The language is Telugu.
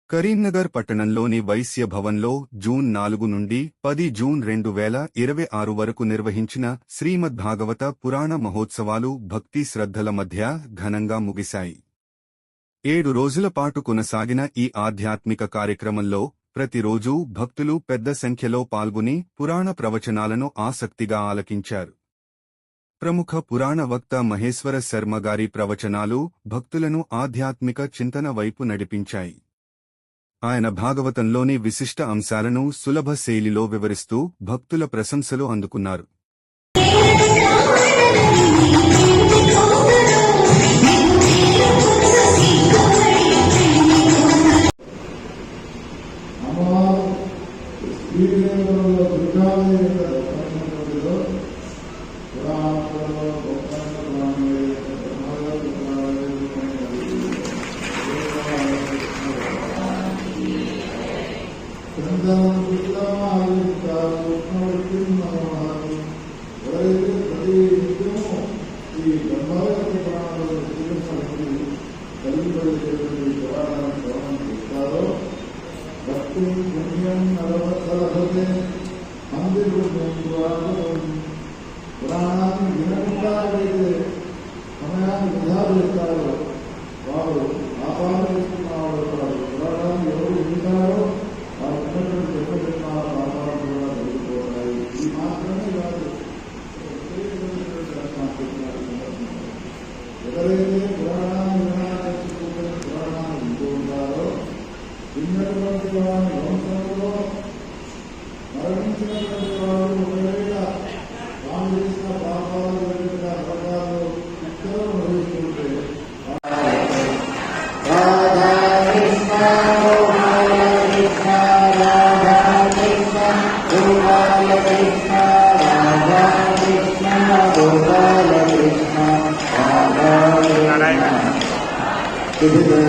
కరీంనగర్ పట్టణంలోని వైశ్య భవన్లో జూన్ 4 నుండి 10 జూన్ 2026 వరకు నిర్వహించిన శ్రీమద్భాగవత పురాణ మహోత్సవాలు భక్తి శ్రద్ధల మధ్య ఘనంగా ముగిశాయి. 7 రోజుల పాటు కొనసాగిన ఈ ఆధ్యాత్మిక కార్యక్రమంలో ప్రతిరోజూ భక్తులు పెద్ద సంఖ్యలో పాల్గొని పురాణ ప్రవచనాలను ఆసక్తిగా ఆలకించారు. ప్రముఖ పురాణ వక్త మహేశ్వర శర్మ గారి ప్రవచనాలు భక్తులను ఆధ్యాత్మిక చింతన వైపు నడిపించాయి. ఆయన భాగవతంలోని విశిష్ట అంశాలను సులభ శైలిలో వివరిస్తూ భక్తుల ప్రశంసలు అందుకున్నారు. Jadi